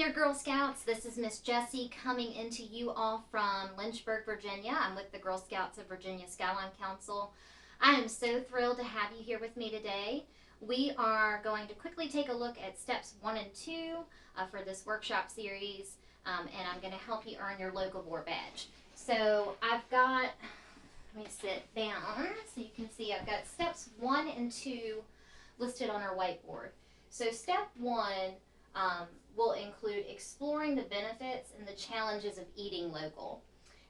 there, Girl Scouts. This is Miss Jessie coming into you all from Lynchburg, Virginia. I'm with the Girl Scouts of Virginia Skyline Council. I am so thrilled to have you here with me today. We are going to quickly take a look at steps 1 and 2 for this workshop series, and I'm going to help you earn your Locavore badge. So I've got, let me sit down so you can see I've got steps 1 and 2 listed on our whiteboard. So step 1 will include exploring the benefits and the challenges of eating local.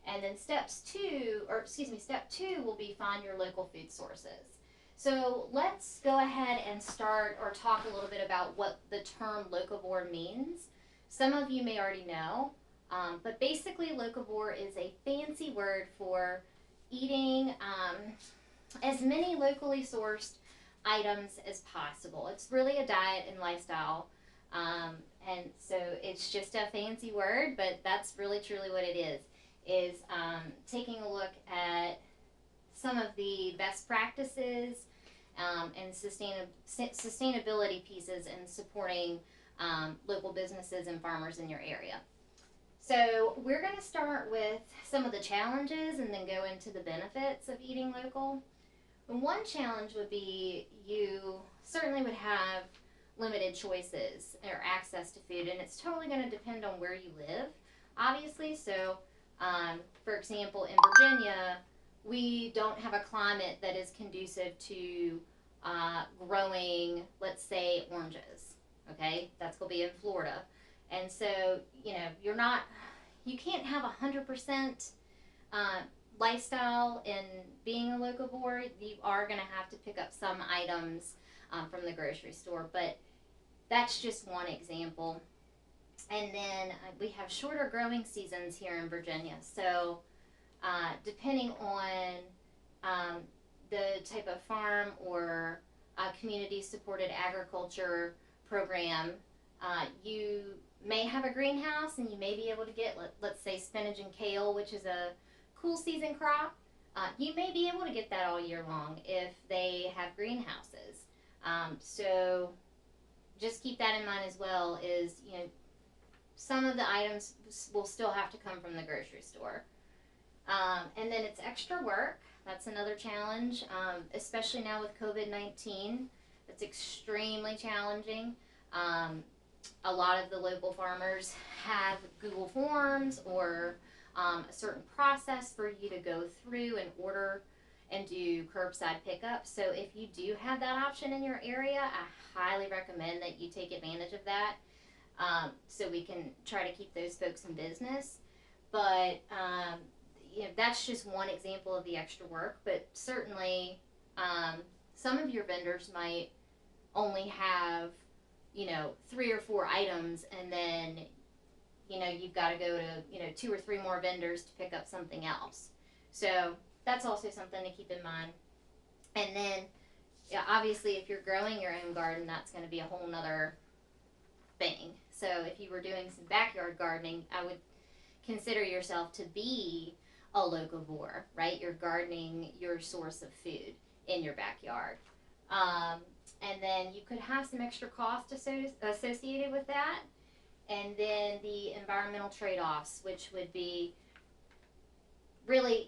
And then step 2 will be find your local food sources. So let's go ahead and start or talk a little bit about what the term locavore means. Some of you may already know, but basically locavore is a fancy word for eating as many locally sourced items as possible. It's really a diet and lifestyle. And so it's just a fancy word, but that's really truly what it is taking a look at some of the best practices and sustainability pieces in supporting local businesses and farmers in your area. So we're going to start with some of the challenges and then go into the benefits of eating local. And one challenge would be you certainly would have limited choices or access to food, and it's totally going to depend on where you live, obviously. So for example, in Virginia, we don't have a climate that is conducive to growing, let's say, oranges. Okay, that's going to be in Florida. And so, you can't have 100% lifestyle in being a locavore. You are going to have to pick up some items from the grocery store, but that's just one example. And then we have shorter growing seasons here in Virginia. So depending on the type of farm or community supported agriculture program, you may have a greenhouse and you may be able to get, let's say, spinach and kale, which is a cool season crop. You may be able to get that all year long if they have greenhouses. So just keep that in mind as well, is, some of the items will still have to come from the grocery store. And then it's extra work. That's another challenge, especially now with COVID-19. It's extremely challenging. A lot of the local farmers have Google Forms or a certain process for you to go through and order and do curbside pickup. So if you do have that option in your area, I highly recommend that you take advantage of that, so we can try to keep those folks in business. But that's just one example of the extra work. But certainly some of your vendors might only have 3 or 4 items, and then you've got to go to 2 or 3 more vendors to pick up something else. So that's also something to keep in mind. And then, obviously, if you're growing your own garden, that's going to be a whole nother thing. So if you were doing some backyard gardening, I would consider yourself to be a locavore, right? You're gardening your source of food in your backyard. And then you could have some extra cost associated with that. And then the environmental trade-offs, which would be really,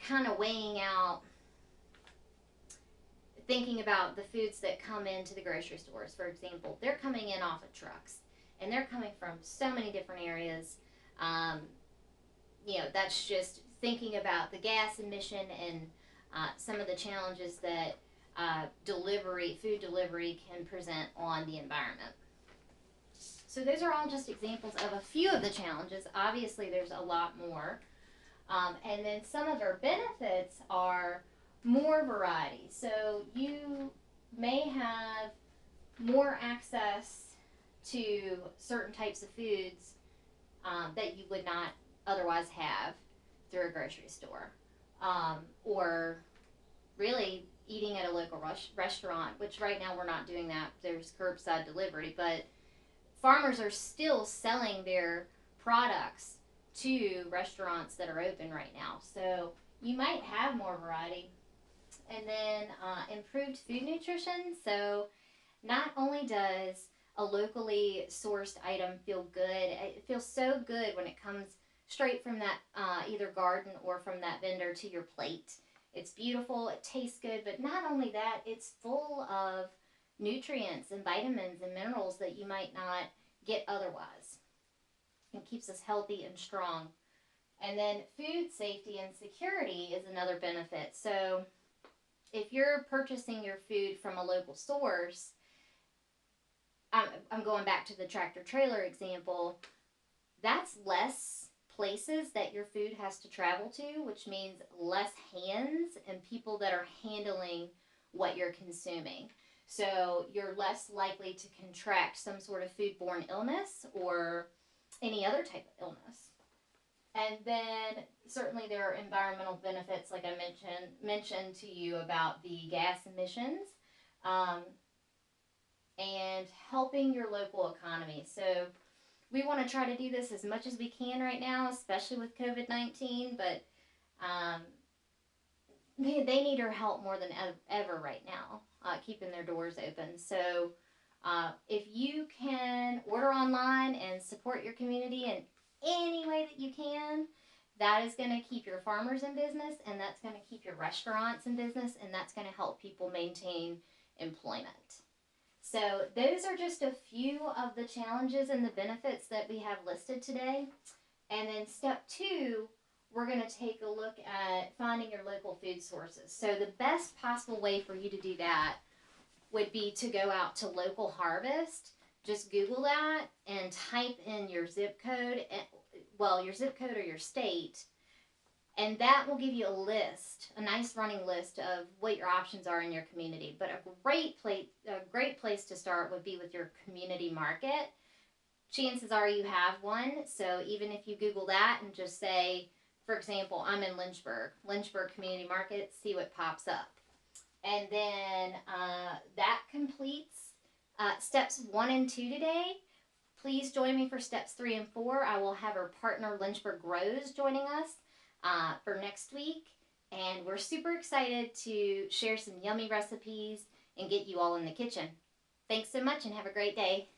kind of weighing out, thinking about the foods that come into the grocery stores. For example, they're coming in off of trucks, and they're coming from so many different areas. That's just thinking about the gas emission and some of the challenges that food delivery can present on the environment. So those are all just examples of a few of the challenges. Obviously, there's a lot more. And then some of our benefits are more variety. So you may have more access to certain types of foods that you would not otherwise have through a grocery store. Or really eating at a local restaurant, which right now we're not doing that. There's curbside delivery, but farmers are still selling their products to restaurants that are open right now. So you might have more variety. And then improved food nutrition. So not only does a locally sourced item feel good. It feels so good when it comes straight from that either garden or from that vendor to your plate. It's beautiful, it tastes good, but not only that, it's full of nutrients and vitamins and minerals that you might not get otherwise. It keeps us healthy and strong. And then food safety and security is another benefit. So if you're purchasing your food from a local source, I'm going back to the tractor trailer example, that's less places that your food has to travel to, which means less hands and people that are handling what you're consuming. So you're less likely to contract some sort of foodborne illness or any other type of illness. And then certainly there are environmental benefits, like I mentioned to you about the gas emissions, and helping your local economy. So we want to try to do this as much as we can right now, especially with COVID-19, but they need our help more than ever right now, keeping their doors open. So if you can order online and support your community in any way that you can, that is going to keep your farmers in business, and that's going to keep your restaurants in business, and that's going to help people maintain employment. So those are just a few of the challenges and the benefits that we have listed today. And then step 2, we're going to take a look at finding your local food sources. So the best possible way for you to do that would be to go out to Local Harvest. Just Google that and type in your zip code, your zip code or your state, and that will give you a list, a nice running list of what your options are in your community. But a great place to start would be with your community market. Chances are you have one, so even if you Google that and just say, for example, I'm in Lynchburg Community Market, see what pops up. And then that completes steps 1 and 2 today. Please join me for steps 3 and 4. I will have our partner Lynchburg Grows joining us for next week. And we're super excited to share some yummy recipes and get you all in the kitchen. Thanks so much and have a great day.